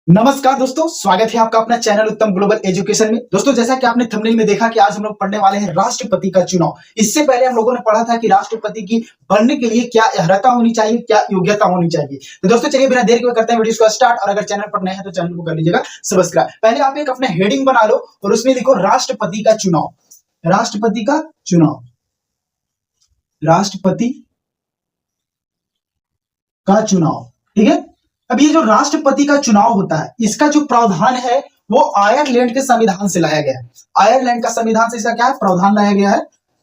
नमस्कार दोस्तों, स्वागत है आपका अपना चैनल उत्तम ग्लोबल एजुकेशन में। दोस्तों, जैसा कि आपने थंबनेल में देखा कि आज हम लोग पढ़ने वाले हैं राष्ट्रपति का चुनाव। इससे पहले हम लोगों ने पढ़ा था कि राष्ट्रपति की बनने के लिए क्या अर्हता होनी चाहिए, क्या योग्यता होनी चाहिए। तो दोस्तों चलिए बिना देर के करते हैं वीडियो को स्टार्ट। और अगर चैनल पर नए हैं तो चैनल को कर लीजिएगा सब्सक्राइब। पहले आप एक अपना हेडिंग बना लो और उसमें लिखो राष्ट्रपति का चुनाव। राष्ट्रपति का चुनाव, राष्ट्रपति का चुनाव, ठीक है। अब ये जो राष्ट्रपति का चुनाव होता है, इसका जो प्रावधान है वो आयरलैंड के संविधान से लाया गया है। आयरलैंड का संविधान से इसका क्या है, प्रावधान लाया गया है।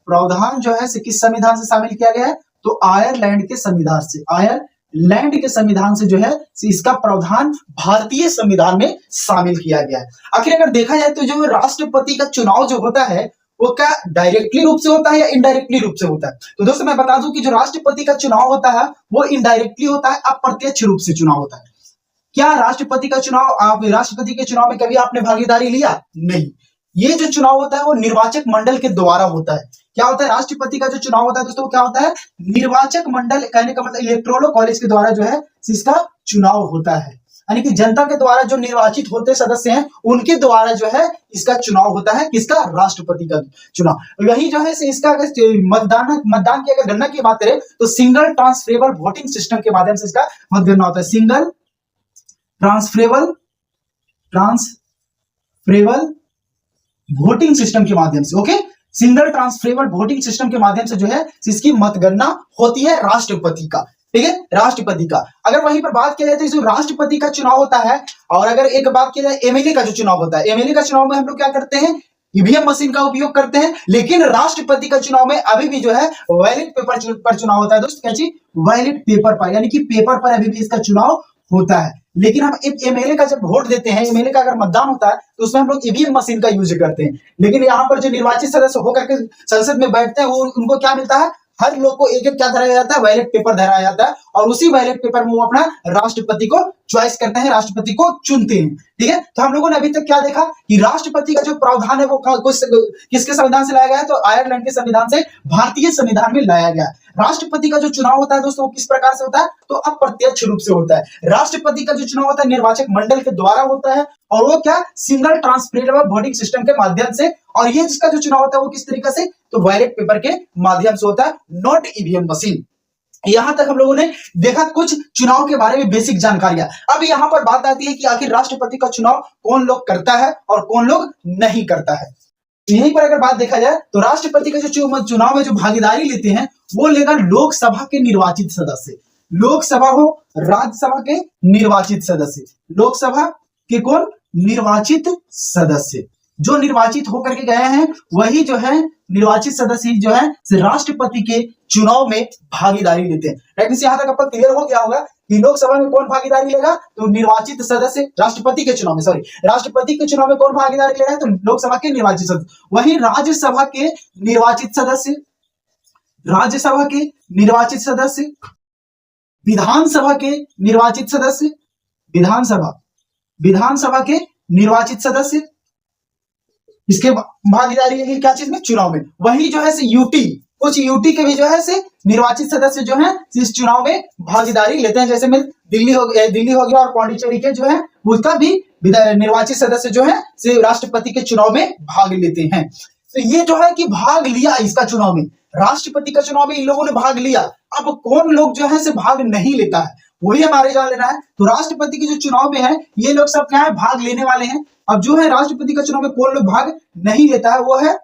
प्रावधान जो है किस संविधान से शामिल किया गया है, तो आयरलैंड के संविधान से। आयरलैंड के संविधान से जो है इसका प्रावधान भारतीय संविधान में शामिल किया गया है। आखिर अगर देखा जाए तो जो राष्ट्रपति का चुनाव जो होता है वो क्या डायरेक्टली रूप से होता है या इनडायरेक्टली रूप से होता है। तो दोस्तों मैं बता दूं कि जो राष्ट्रपति का चुनाव होता है वो इनडायरेक्टली होता है, अप्रत्यक्ष रूप से चुनाव होता है। क्या राष्ट्रपति का चुनाव, आप राष्ट्रपति के चुनाव में कभी आपने भागीदारी लिया? नहीं। ये जो चुनाव होता है वो निर्वाचक मंडल के द्वारा होता है। क्या होता है, राष्ट्रपति का जो चुनाव होता है दोस्तों क्या होता है, निर्वाचक मंडल, कहने का मतलब इलेक्टोरल कॉलेज के द्वारा जो है इसका चुनाव होता है। यानी कि जनता के द्वारा जो निर्वाचित होते सदस्य हैं उनके द्वारा जो है इसका चुनाव होता है। किसका? राष्ट्रपति का चुनाव। वही जो है इसका मतदान की अगर गणना की बात करें तो सिंगल ट्रांसफरेबल वोटिंग सिस्टम के माध्यम से इसका मतगणना होता है। सिंगल ट्रांसफरेबल वोटिंग सिस्टम के माध्यम से, okay. Single transferable voting system के माध्यम से जो है इसकी मतगणना होती है राष्ट्रपति का, ठीक है, राष्ट्रपति का। अगर वहीं पर बात की जाए तो जो राष्ट्रपति का चुनाव होता है, और अगर एक बात की जाए एमएलए का जो चुनाव होता है, एमएलए का चुनाव में हम लोग क्या करते हैं, ईवीएम मशीन का उपयोग करते हैं। लेकिन राष्ट्रपति का चुनाव में अभी भी जो है बैलेट पेपर पर चुनाव होता है दोस्त। क्या चीज? बैलेट पेपर पर, यानी कि पेपर पर अभी भी इसका चुनाव होता है। लेकिन हम एमएलए का जब वोट देते हैं, एमएलए का अगर मतदान होता है तो उसमें हम लोग ईवीएम मशीन का यूज करते हैं। लेकिन यहाँ पर जो निर्वाचित सदस्य होकर के संसद में बैठते हैं वो उनको क्या मिलता है, हर लोग को एक एक क्या धराया जाता है, बैलेट पेपर धराया जाता है। और उसी बैलेट पेपर में वो अपना राष्ट्रपति को चॉइस करते हैं, राष्ट्रपति को चुनते हैं, ठीक है। तो हम लोगों ने अभी तक क्या देखा कि राष्ट्रपति का जो प्रावधान है वो किसके संविधान से लाया गया है, तो आयरलैंड के संविधान से भारतीय संविधान में लाया गया। राष्ट्रपति का जो चुनाव होता है दोस्तों वो किस प्रकार से होता है, तो अप्रत्यक्ष रूप से होता है। राष्ट्रपति का जो चुनाव होता है निर्वाचक मंडल के द्वारा होता है, और वो क्या, सिंगल ट्रांसफरेबल वोटिंग सिस्टम के माध्यम से। और ये जिसका जो चुनाव होता है वो किस तरीके से, तो बैलेट पेपर के माध्यम से होता है, नॉट ईवीएम मशीन। यहां तक हम लोगों ने देखा कुछ चुनाव के बारे में बेसिक जानकारियां। अब यहां पर बात आती है कि आखिर राष्ट्रपति का चुनाव कौन लोग करता है और कौन लोग नहीं करता है। यहीं पर अगर बात देखा जाए तो राष्ट्रपति का जो चुनाव में जो भागीदारी लेते हैं वो लेगा लोकसभा के निर्वाचित सदस्य। लोकसभा हो, राज्यसभा के निर्वाचित सदस्य। लोकसभा के कौन? निर्वाचित सदस्य। जो निर्वाचित होकर के गए हैं वही जो है निर्वाचित सदस्य जो है राष्ट्रपति के चुनाव में भागीदारी लेते हैं। राइट, यहां तक आपका क्लियर हो गया होगा कि लोकसभा में कौन भागीदारी लेगा, तो निर्वाचित सदस्य। राष्ट्रपति के चुनाव में, सॉरी, राष्ट्रपति के चुनाव में कौन भागीदारी ले रहा है, तो लोकसभा के निर्वाचित सदस्य। वही राज्यसभा के निर्वाचित सदस्य, राज्यसभा के निर्वाचित सदस्य, विधानसभा के निर्वाचित सदस्य, विधानसभा के निर्वाचित सदस्य, इसके भागीदारी लेंगे क्या चीज में, चुनाव में। वही जो है यूटी, कुछ यूटी के भी जो है निर्वाचित सदस्य जो है इस चुनाव में भागीदारी लेते हैं। जैसे में दिल्ली हो गया, और पांडिचेरी के जो है उसका भी निर्वाचित सदस्य जो है राष्ट्रपति के चुनाव में भाग लेते हैं। तो ये जो है कि भाग लिया इसका चुनाव में, राष्ट्रपति का चुनाव में इन लोगों ने भाग लिया। अब कौन लोग जो है भाग नहीं लेता है वही हमारे जान लेना है। तो राष्ट्रपति के जो चुनाव में है ये लोग सब क्या है, भाग लेने वाले हैं। अब जो है राष्ट्रपति का चुनाव में कौन लोग भाग नहीं लेता है वो है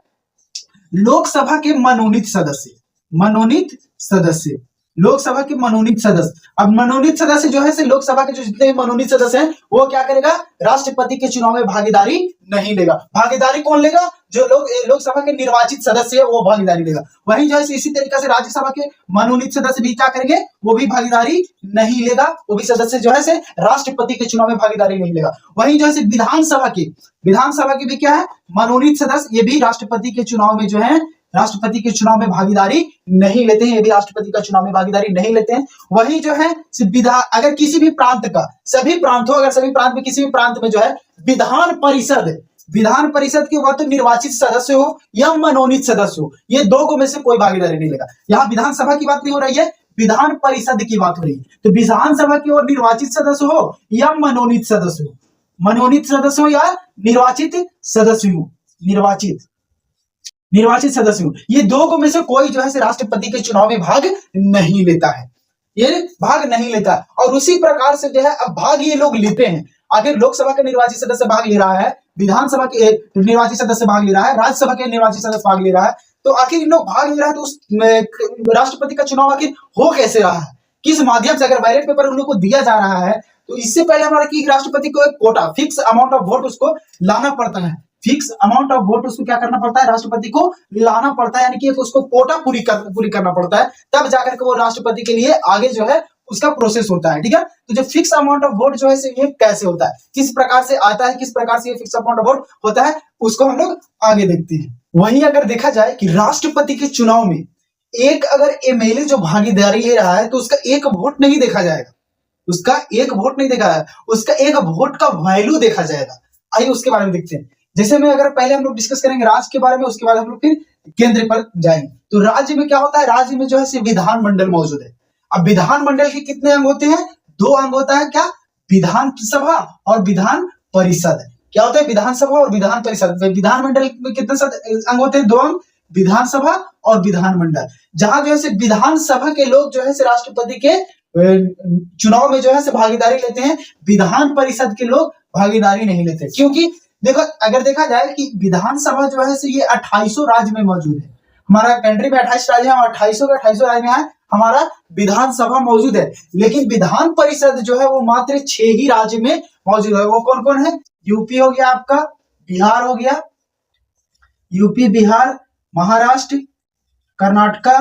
लोकसभा के मनोनीत सदस्य। मनोनीत सदस्य, लोकसभा के मनोनीत सदस्य। अब मनोनीत सदस्य जो है लोकसभा के जो जितने भी मनोनीत सदस्य हैं वो क्या करेगा, राष्ट्रपति के चुनाव में भागीदारी नहीं लेगा। भागीदारी कौन लेगा, जो लोकसभा के निर्वाचित सदस्य है वो भागीदारी लेगा। वहीं जो है इसी तरीके से राज्यसभा के मनोनीत सदस्य भी क्या करेंगे, वो भी भागीदारी नहीं लेगा। वो भी सदस्य जो है राष्ट्रपति के चुनाव में भागीदारी नहीं लेगा। वहीं जो है विधानसभा के भी क्या है, मनोनीत सदस्य, ये भी राष्ट्रपति के चुनाव में जो है राष्ट्रपति के चुनाव में भागीदारी नहीं लेते हैं। ये भी राष्ट्रपति का चुनाव में भागीदारी नहीं लेते हैं। वही जो है अगर किसी भी प्रांत का, सभी प्रांत हो, अगर सभी प्रांत में किसी भी प्रांत में जो है विधान परिषद के वह तो निर्वाचित सदस्य हो या मनोनीत सदस्य हो, ये दो को में से कोई भागीदारी नहीं लेगा। यहाँ विधानसभा की बात नहीं हो रही है, विधान परिषद की बात हो रही है। तो विधानसभा की और निर्वाचित सदस्य हो या मनोनीत सदस्य हो, मनोनीत सदस्य हो या निर्वाचित सदस्य हो, निर्वाचित सदस्य हो, ये दो को में से कोई जो है राष्ट्रपति के चुनाव में भाग नहीं लेता है, ये भाग नहीं लेता। और उसी प्रकार से जो है अब भाग ये लोग लेते हैं। आखिर लोकसभा के निर्वाचित सदस्य भाग ले रहा है, विधानसभा के निर्वाचित सदस्य भाग ले रहा है, राज्यसभा के निर्वाचित सदस्य भाग ले रहा है, तो आखिर इन लोग भाग ले रहा है तो उस राष्ट्रपति का चुनाव आखिर हो कैसे रहा है, किस माध्यम से? अगर बैलेट पेपर उन लोग को दिया जा रहा है तो इससे पहले हमारा कि राष्ट्रपति को एक quota, fix amount of vote उसको लाना पड़ता है, फिक्स अमाउंट ऑफ वोट उसको क्या करना पड़ता है, राष्ट्रपति को लाना पड़ता है, यानी कि उसको कोटा पूरी करना पड़ता है, तब जाकर के वो राष्ट्रपति के लिए आगे जो है उसका प्रोसेस होता है। ठीक है, तो जो फिक्स अमाउंट ऑफ वोट जो है ये कैसे होता है, किस प्रकार से आता है, किस प्रकार से ये फिक्स अमाउंट ऑफ वोट होता है, उसको हम लोग आगे देखते हैं। वहीं अगर देखा जाए कि राष्ट्रपति के चुनाव में एक अगर एमएलए जो भागीदारी ले रहा है तो उसका एक वोट नहीं देखा जाएगा, उसका एक वोट नहीं देखा जाएगा, उसका एक वोट का वैल्यू देखा जाएगा। आइए उसके बारे में देखते हैं। जैसे में अगर पहले हम लोग डिस्कस करेंगे राज्य के बारे में, उसके बाद हम लोग फिर केंद्र पर जाएंगे। तो राज्य में क्या होता है, राज्य में जो है विधानमंडल मौजूद है। अब विधानमंडल के कितने अंग होते हैं, दो अंग होता है, क्या, विधानसभा और विधान परिषद। क्या होता है, विधानसभा और विधान परिषद। विधानमंडल में कितने अंग होते हैं, दो अंग, विधानसभा और विधानमंडल। जहां जो है विधानसभा के लोग जो है राष्ट्रपति के चुनाव में जो है भागीदारी लेते हैं, विधान परिषद के लोग भागीदारी नहीं लेते। क्योंकि देखो अगर देखा जाए कि विधानसभा जो है ये 28 राज्य में मौजूद है। हमारा कंट्री में 28 राज्य है, 28 के 28 राज्य में है हमारा विधानसभा मौजूद है। लेकिन विधान परिषद जो है वो मात्र 6 ही राज्य में मौजूद है। वो कौन कौन है, यूपी हो गया आपका, बिहार हो गया, यूपी, बिहार, महाराष्ट्र, कर्नाटका,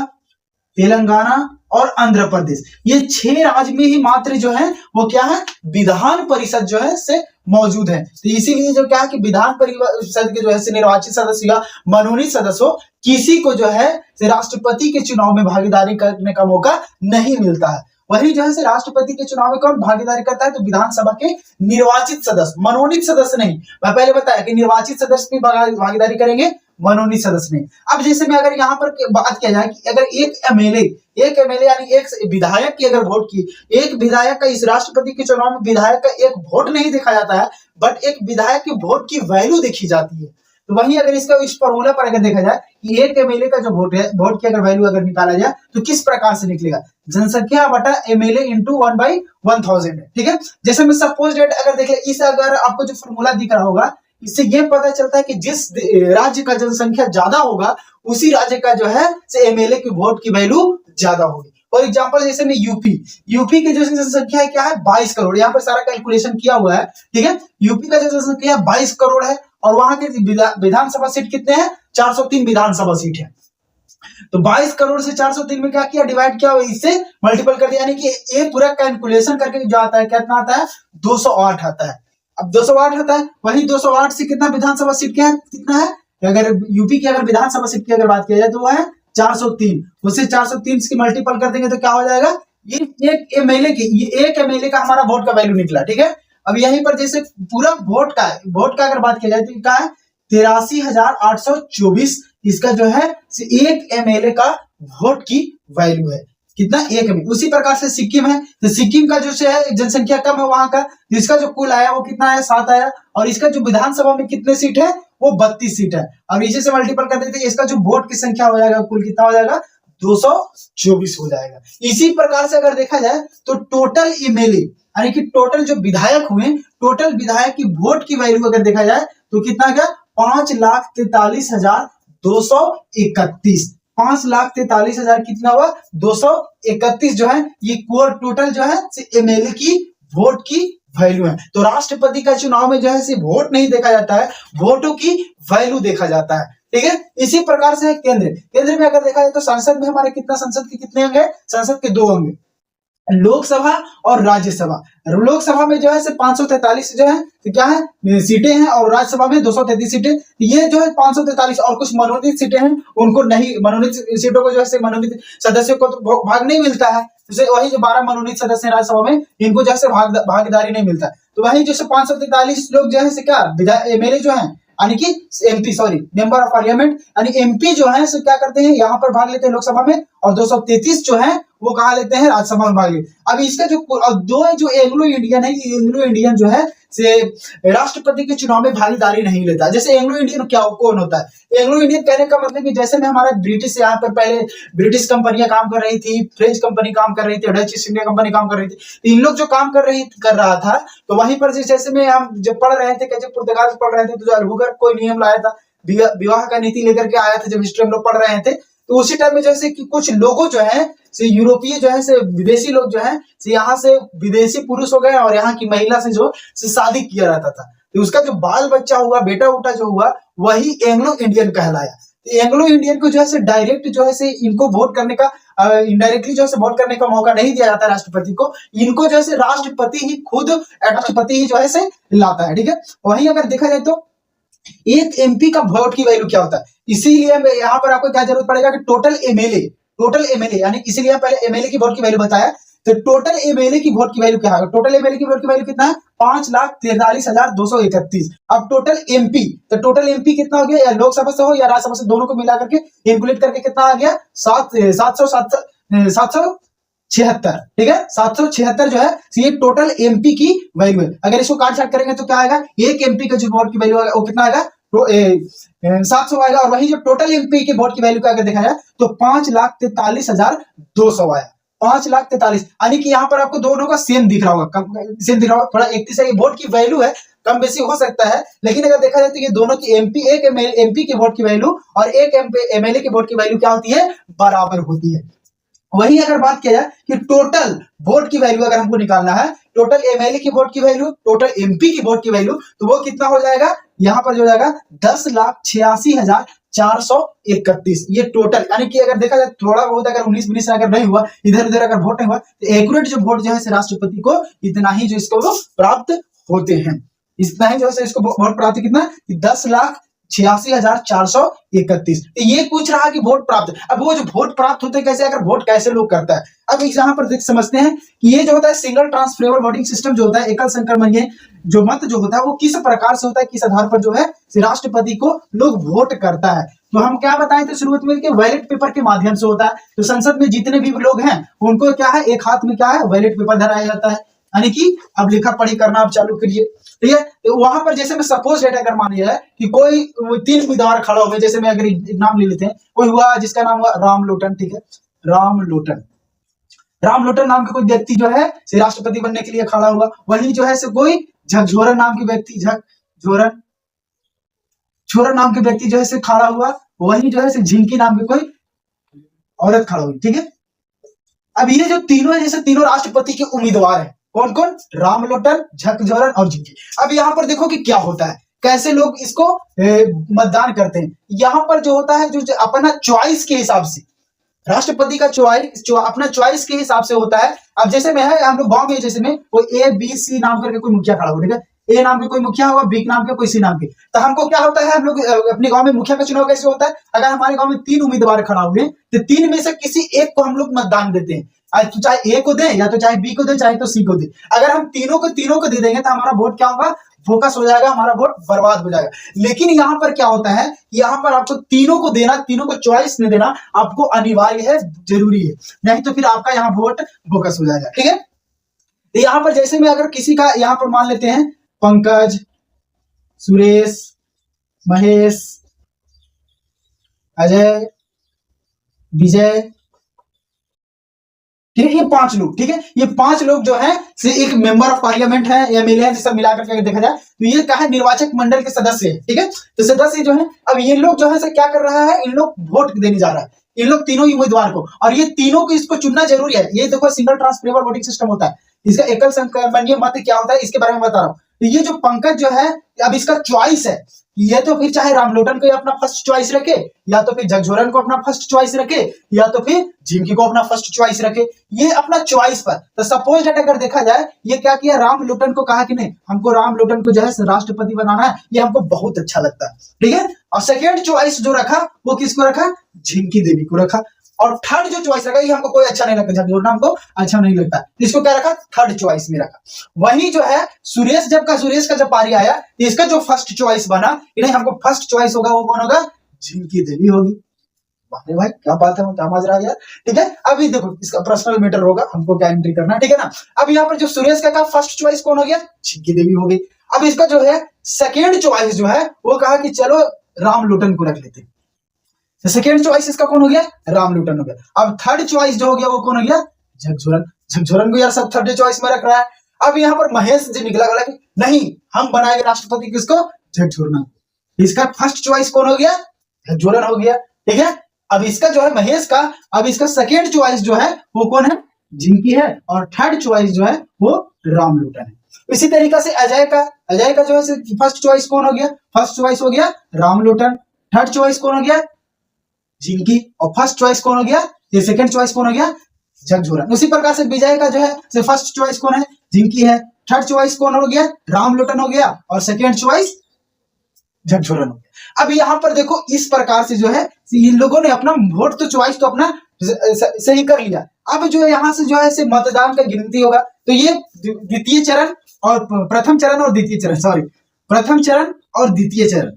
तेलंगाना और आंध्र प्रदेश। ये 6 राज्य में ही मात्र जो है वो क्या है, विधान परिषद जो है से मौजूद है। तो इसीलिए जो क्या है कि विधान परिषद के जो है निर्वाचित सदस्य या मनोनीत सदस्य किसी को जो है राष्ट्रपति के चुनाव में भागीदारी करने का मौका नहीं मिलता है। वही जो है राष्ट्रपति के चुनाव में कौन भागीदारी करता है, तो विधानसभा के निर्वाचित सदस्य, मनोनीत सदस्य नहीं। मैं पहले बताया कि निर्वाचित सदस्य भी भागीदारी करेंगे, मनोनीत सदस्य नहीं। अब जैसे में अगर यहाँ पर बात किया जाए कि अगर एक एमएलए यानी एक विधायक की अगर वोट की, एक विधायक का इस राष्ट्रपति के चुनाव में विधायक का एक वोट नहीं देखा जाता है, बट एक विधायक के वोट की वैल्यू देखी जाती है। तो वहीं अगर इसका इस फॉर्मूला पर अगर देखा जाए कि एक एमएलए का जो वोट है, वोट की अगर वैल्यू अगर निकाला जाए तो किस प्रकार से निकलेगा, जनसंख्या बटा एमएलए इंटू 1/1000 है। ठीक है, जैसे मैं सपोज डेट अगर देखें, इस अगर आपको जो फॉर्मूला दिख रहा होगा, इससे ये पता चलता है कि जिस राज्य का जनसंख्या ज्यादा होगा उसी राज्य का जो है एमएलए की वोट की वैल्यू ज्यादा होगी। फॉर एग्जांपल जैसे में यूपी की जो जनसंख्या है क्या है, 22 करोड़। यहाँ पर सारा कैलकुलेशन किया हुआ है। ठीक है, यूपी का जो जनसंख्या 22 करोड़ है और वहां के विधानसभा सीट कितने हैं, 403 विधानसभा सीट है। तो 22 करोड़ से 403 में क्या किया, डिवाइड किया, इससे मल्टीपल कर दिया, यानी कि ये पूरा कैलकुलेशन करके जो आता है कितना आता है, 208 आता है। अब 208 आता है, वही 208 से कितना विधानसभा सीट क्या है, कितना है, अगर यूपी की अगर विधानसभा सीट की अगर बात किया जाए तो वो है 403, उससे 403 की मल्टीपल कर देंगे तो क्या हो जाएगा, ये एक एमएलए का हमारा वोट का वैल्यू निकला। ठीक है, अब यहीं पर जैसे पूरा वोट का अगर बात किया जाए तो क्या है, 83,824 इसका जो है एक एमएलए का वोट की वैल्यू है। कितना, एक एमएलए। उसी प्रकार से सिक्किम है, तो सिक्किम का जो है जनसंख्या कम है वहां का, तो इसका जो कुल आया वो कितना आया, 7 आया, और इसका जो विधानसभा में कितने सीट है, वो 32 सीट है। अब इसी से मल्टीपल कर देते हैं, इसका जो वोट की संख्या हो जाएगा कुल कितना हो जाएगा, 224 हो जाएगा। इसी प्रकार से अगर देखा जाए तो टोटल एमएलए यानी कि टोटल जो विधायक हुए, टोटल विधायक की वोट की वैल्यू अगर देखा जाए तो कितना गया, 5,43,231। 5,43,000 कितना हुआ, 231 जो है ये टोटल जो है एमएलए की वोट की वैल्यू है। तो राष्ट्रपति का चुनाव में जो है सिर्फ वोट नहीं देखा जाता है, वोटों की वैल्यू देखा जाता है। ठीक है, इसी प्रकार से केंद्र में अगर देखा जाए तो संसद में हमारे संसद के कितने अंग है, संसद के 2 अंग, लोकसभा और राज्यसभा। लोकसभा में जो है 543 जो है तो क्या है सीटें हैं, और राज्यसभा में 233 सीटें। ये जो है 543 और कुछ मनोनीत सीटें हैं, उनको नहीं, मनोनीत सीटों को जो है मनोनीत सदस्यों को तो भाग नहीं मिलता है। जैसे वही जो 12 मनोनीत सदस्य हैं राज्यसभा में, इनको जैसे भागीदारी नहीं मिलता है। तो वही जैसे 543 लोग जो है क्या एमएलए जो है यानी कि MP, sorry member of parliament यानी एमपी जो है क्या करते हैं, यहाँ पर भाग लेते हैं लोकसभा में, और 233 जो है वो कहा लेते हैं राज्यसभा में भाग लेते। अब इसका जो 2 जो एंग्लो इंडियन है, एंग्लो इंडियन जो है से राष्ट्रपति के चुनाव में भागीदारी नहीं लेता। जैसे एंग्लो इंडियन क्या कौन होता है? एंग्लो इंडियन कहने का मतलब कि जैसे में हमारा ब्रिटिश, यहाँ पर पहले ब्रिटिश कंपनियां काम कर रही थी, फ्रेंच कंपनी काम कर रही थी, डच ईस्ट इंडिया कंपनी काम कर रही थी, तो इन लोग जो काम कर रहा था, तो वहीं पर जैसे में हम जब पढ़ रहे थे, जब पुर्तगाल से पढ़ रहे थे, तो जो अल्बुकर्क कोई नियम लाया था, विवाह का नीति लेकर के आया था, जब हिस्ट्री हम लोग पढ़ रहे थे, तो उसी टाइम में जैसे कि कुछ लोगों जो है से यूरोपीय जो है से विदेशी लोग जो है से यहाँ से विदेशी पुरुष हो गए और यहाँ की महिला से जो से शादी किया रहता था, तो उसका जो बाल बच्चा हुआ, बेटा उटा जो हुआ, वही एंग्लो इंडियन कहलाया। तो एंग्लो इंडियन को जो है से डायरेक्ट जो है से इनको वोट करने का, इनडायरेक्टली जो है वोट करने का मौका नहीं दिया जाता राष्ट्रपति को, इनको जो है राष्ट्रपति ही खुद राष्ट्रपति ही जो है से लाता है। ठीक है, वहीं अगर देखा जाए तो एक एमपी का वोट की वैल्यू क्या होता है, इसीलिए यहाँ पर आपको क्या जरूरत पड़ेगा कि टोटल एमएलए यानी, इसीलिए पहले एमएलए की वोट की वैल्यू बताया, तो टोटल एमएलए की वोट की वैल्यू क्या है? टोटल एमएलए की वोट की वैल्यू कितना है? 5,43,231। अब टोटल एमपी, तो टोटल एमपी कितना हो गया? या लोकसभा से हो या राज्यसभा से, दोनों को मिला करके इंक्लूड करके कितना आ गया? 776। ठीक है, 776 जो है ये टोटल एमपी की वैल्यू है। अगर इसको काट छाट करेंगे तो क्या आएगा? एक एमपी का जो वोट की वैल्यू वो कितना आएगा? तो 700 आएगा। और वही जब टोटल एमपी के वोट की वैल्यू का अगर देखा जाए तो 5,43,200 आया। 5,43,000, यानी कि यहाँ पर आपको दोनों का सेम दिख रहा होगा, थोड़ा 31 है, वोट की वैल्यू है, कम बेसी हो सकता है, लेकिन अगर देखा जाए तो ये दोनों की एक एमपी के वोट की वैल्यू और एक एमएलए के वोट की वैल्यू क्या होती है? बराबर होती है। वही अगर बात किया जाए कि टोटल वोट की वैल्यू अगर हमको निकालना है, टोटल एमएलए की वोट की वैल्यू, टोटल एमपी की वोट की वैल्यू, तो वो कितना हो जाएगा? यहाँ पर जो हो जाएगा 10,86,431। ये टोटल, यानी कि अगर देखा जाए थोड़ा बहुत अगर 19-20 अगर नहीं हुआ, इधर उधर अगर वोट नहीं हुआ, तो एक्यूरेट जो वोट जो है राष्ट्रपति को इतना ही जो इसको प्राप्त होते हैं, इतना ही जो है इसको वोट प्राप्त कितना? 10,86,431। ये पूछ रहा है कि वोट प्राप्त, अब वो जो वोट प्राप्त होते कैसे, अगर वोट कैसे लोग करता है, अब यहाँ पर देख समझते हैं कि ये जो होता है सिंगल ट्रांसफरेबल वोटिंग सिस्टम जो होता है, एकल संक्रमणीय जो मत जो होता है, वो किस प्रकार से होता है, किस आधार पर जो है राष्ट्रपति को लोग वोट करता है। तो हम क्या बताएं थे शुरुआत में कि बैलेट पेपर के माध्यम से होता है। तो संसद में जितने भी लोग हैं उनको क्या है, एक हाथ में क्या है, बैलेट पेपर धराया जाता है, यानी कि अब लिखा पढ़ी करना आप चालू करिए। ठीक है, तो वहां पर जैसे मैं सपोज डेटा अगर मान लिया है कि कोई 3 उम्मीदवार खड़ा हो गए, जैसे मैं अगर नाम ले लेते हैं, कोई हुआ जिसका नाम हुआ राम लोटन। ठीक है, राम लोटन नाम के कोई व्यक्ति जो है राष्ट्रपति बनने के लिए खड़ा हुआ। वहीं जो है कोई झकझोरन नाम के व्यक्ति, झकझोरन नाम के व्यक्ति जो है खड़ा हुआ। वहीं जो है झिंकी नाम की कोई औरत खड़ा हुई। ठीक है, अब ये जो तीनों है, जैसे तीनों राष्ट्रपति के उम्मीदवार हैं, कौन कौन? राम लोटन, झकझोरन और झिंकी। अब यहाँ पर देखो कि क्या होता है, कैसे लोग इसको मतदान करते हैं। यहाँ पर जो होता है, जो अपना चॉइस के हिसाब से, राष्ट्रपति का अपना चॉइस के हिसाब से होता है। अब जैसे में है, हम लोग गांव में जैसे में कोई A-B-C नाम करके कोई मुखिया खड़ा हुआ, ठीक है, ए नाम के कोई मुखिया होगा, बी नाम के कोई सी नाम के, तो हमको क्या होता है, हम लोग अपने गांव में मुखिया का चुनाव कैसे होता है, अगर हमारे गांव में 3 उम्मीदवार खड़ा हुए तो 3 में से किसी एक को हम लोग मतदान देते हैं, तो चाहे ए को दे, या तो चाहे बी को दे, चाहे तो सी को दे। अगर हम तीनों को दे देंगे तो हमारा वोट क्या होगा, फोकस हो जाएगा, हमारा वोट बर्बाद हो जाएगा। लेकिन यहाँ पर क्या होता है, यहाँ पर आपको तीनों को देना, तीनों को चॉइस में देना आपको अनिवार्य है, जरूरी है, नहीं तो फिर आपका यहाँ वोट फोकस हो जाएगा। ठीक है, तो यहाँ पर जैसे में अगर किसी का यहाँ पर मान लेते हैं पंकज, सुरेश, महेश, अजय, विजय, ठीक है, ये 5 लोग, ठीक है, ये 5 लोग जो है से एक मेंबर ऑफ पार्लियामेंट है, एमएलए है, सब मिलाकर के देखा जाए तो ये क्या है, निर्वाचक मंडल के सदस्य है। ठीक है, तो सदस्य जो है, अब ये लोग जो है से क्या कर रहा है, इन लोग वोट देने जा रहा है, इन लोग तीनों ही उम्मीदवार को, और ये तीनों को इसको चुनना जरूरी है। ये देखो सिंगल ट्रांसफरेबल वोटिंग सिस्टम होता है, इसका एकल संक्रमणीय मत क्या होता है, इसके बारे में बता रहा हूं। तो ये जो पंकज जो है, अब इसका चॉइस है, ये तो फिर चाहे रामलोटन को अपना फर्स्ट चॉइस रखे, या तो फिर झकझोरन को अपना फर्स्ट चॉइस रखे, या तो फिर झिंकी को अपना फर्स्ट चॉइस रखे, ये अपना चॉइस पर। तो सपोज दैट अगर देखा जाए, ये क्या किया, रामलोटन को कहा कि नहीं, हमको रामलोटन को जो है राष्ट्रपति बनाना है, ये हमको बहुत अच्छा लगता है। ठीक है, और सेकेंड चॉइस जो रखा वो किसको रखा, झिंकी देवी को रखा, और थर्ड जो चॉइस रखा, ये हमको कोई अच्छा नहीं लगता, झकझोरन हमको अच्छा नहीं लगता, इसको क्या रखा, थर्ड चॉइस में रखा। वही जो है सुरेश का जब पारी आया, तो इसका जो फर्स्ट चॉइस बना, इन्हें हमको फर्स्ट चॉइस होगा वो कौन होगा, झिंकी देवी होगी। अरे भाई क्या बात है, क्या माजरा है यार। ठीक है, अभी देखो इसका पर्सनल मैटर होगा, हमको क्या एंट्री करना है, ठीक है ना। अब यहाँ पर जो सुरेश का कहा फर्स्ट चॉइस कौन हो गया, झिंकी देवी हो गई। अब इसका जो है सेकेंड चॉइस जो है वो कहा कि चलो राम लोटन को रख लेते। सेकेंड चॉइस इसका कौन हो गया, राम लोटन हो गया। अब थर्ड चॉइस जो हो गया वो कौन हो गया, झकझोरन। झकझोरन को यार सब थर्ड चॉइस में रख रहा है। अब यहाँ पर महेश जी निकला, बोला कि नहीं हम बनाएंगे राष्ट्रपति किसको, झकझोरन। इसका फर्स्ट चॉइस कौन हो गया, झकझोरन हो गया। ठीक है, अब इसका जो है महेश का, अब इसका सेकेंड चॉइस जो है वो कौन है, जिनकी है, और थर्ड चॉइस जो है वो राम लोटन है। इसी तरीके से अजय का जो है फर्स्ट चॉइस कौन हो गया, फर्स्ट चॉइस हो गया राम लोटन, थर्ड चॉइस कौन हो गया, जिनकी, और फर्स्ट चॉइस कौन हो गया, ये सेकंड चॉइस कौन हो गया, झकझोरन। उसी प्रकार से विजय का जो है फर्स्ट चॉइस कौन है, जिनकी है, थर्ड चॉइस कौन हो गया, राम लोटन हो गया, और सेकंड चॉइस झकझोरन हो गया। अब यहाँ पर देखो इस प्रकार से जो है इन लोगों ने अपना वोट तो चॉइस तो अपना सही कर लिया। अब जो यहाँ से जो है मतदान का गिनती होगा, तो ये द्वितीय चरण और प्रथम चरण और द्वितीय चरण, सॉरी प्रथम चरण और द्वितीय चरण,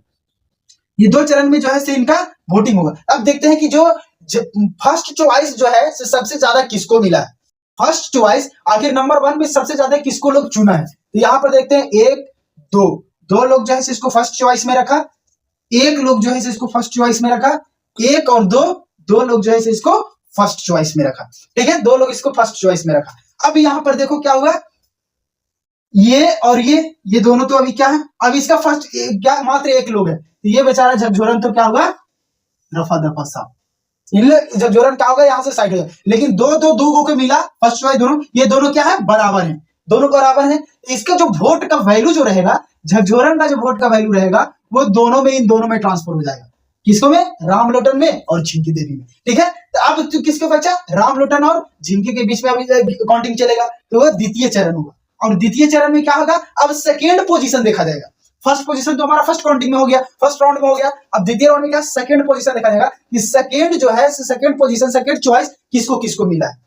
ये दो चरण में जो है इनका वोटिंग होगा। अब देखते हैं कि जो फर्स्ट चॉइस जो है सबसे ज्यादा किसको मिला है, फर्स्ट चॉइस आखिर नंबर 1 में सबसे ज्यादा किसको लोग चुना है। तो यहाँ पर देखते हैं एक दो लोग जो है इसको फर्स्ट चॉइस में रखा, एक लोग जो है इसको फर्स्ट चॉइस में रखा, एक और दो लोग जो है इसको फर्स्ट चॉइस में रखा। ठीक है, 2 लोग इसको फर्स्ट चॉइस में रखा। अब यहाँ पर देखो क्या हुआ, ये और ये दोनों तो अभी क्या है, अब इसका फर्स्ट क्या मात्र एक लोग है, तो ये बेचारा झकझोरन तो क्या हुआ, रफा दफा साहब, झकझोरन क्या होगा यहाँ से साइड हो जाए। लेकिन दो को मिला फर्स्ट चॉइस दोनों, ये दोनों क्या है, बराबर है, दोनों बराबर है। इसका जो वोट का वैल्यू जो रहेगा, झकझोरन का जो वोट का वैल्यू रहेगा वो दोनों में, इन दोनों में ट्रांसफर हो जाएगा। किसको में, राम लोटन में और झिंकी देवी में। ठीक है, तो अब तो किसको बचा, राम लोटन और झिंकी के बीच में अभी काउंटिंग चलेगा, तो वह द्वितीय चरण होगा। और द्वितीय चरण में क्या होगा, अब सेकेंड पोजीशन देखा जाएगा। फर्स्ट पोजीशन तो हमारा फर्स्ट काउंटिंग में हो गया, फर्स्ट राउंड में हो गया। अब द्वितीय राउंड में क्या, सेकेंड पोजीशन देखा जाएगा कि सेकेंड जो है सेकेंड पोजीशन, सेकेंड चॉइस किसको किसको मिला है,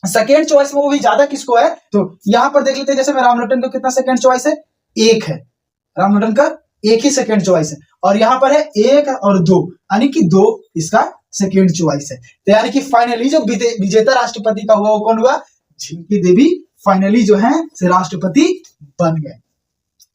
सेकेंड चॉइस में वो भी ज्यादा किसको है। तो यहां पर देख लेते हैं, जैसे मैं राम लोटन का कितना सेकेंड चॉइस है, एक है, राम लोटन का एक ही सेकेंड चॉइस है, और यहां पर है 1 और 2, यानी कि 2 इसका सेकेंड चॉइस है। तो यानी कि फाइनली जो विजेता राष्ट्रपति का हुआ वो कौन हुआ, झिंकी देवी फाइनली जो है राष्ट्रपति बन गए।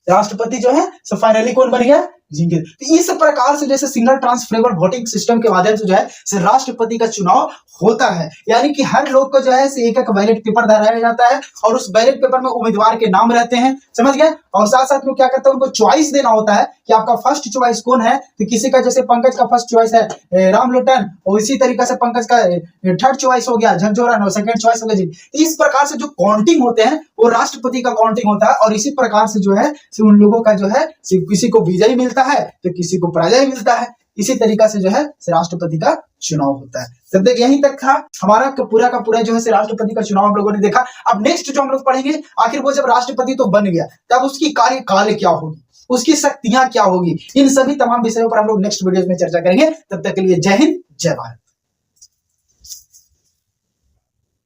राष्ट्रपति जो है फाइनली कौन बन गया, झिंकी। तो इस प्रकार से जैसे सिंगल ट्रांसफरेबल वोटिंग सिस्टम के माध्यम से जो है राष्ट्रपति का चुनाव होता है। यानी कि हर लोग को जो है एक एक बैलेट पेपर धराया जाता है, और उस बैलेट पेपर में उम्मीदवार के नाम रहते हैं, समझ गए। और साथ साथ में क्या करते हैं, उनको चॉइस देना होता है कि आपका फर्स्ट चॉइस कौन है। तो किसी का जैसे पंकज का फर्स्ट चॉइस है राम लोटन, और इसी तरीके से पंकज का थर्ड चॉइस हो गया झकझोरन, और सेकंड चॉइस हो गया जी। इस प्रकार से जो काउंटिंग होते हैं वो राष्ट्रपति का काउंटिंग होता है, और इसी प्रकार से जो है उन लोगों का जो है किसी को विजयी मिलता है तो किसी को पराजय मिलता है। इसी तरीका से जो है राष्ट्रपति का चुनाव होता है। तो देख यहीं तक था हमारा का पूरा जो है राष्ट्रपति का चुनाव हम लोगों ने देखा। अब नेक्स्ट जो हम लोग पढ़ेंगे, आखिर वो जब राष्ट्रपति तो बन गया तब उसकी कार्यकाल क्या होगी, उसकी शक्तियां क्या होगी, इन सभी तमाम विषयों पर हम लोग नेक्स्ट वीडियो में चर्चा करेंगे। तब तक के लिए जय हिंद, जय भारत।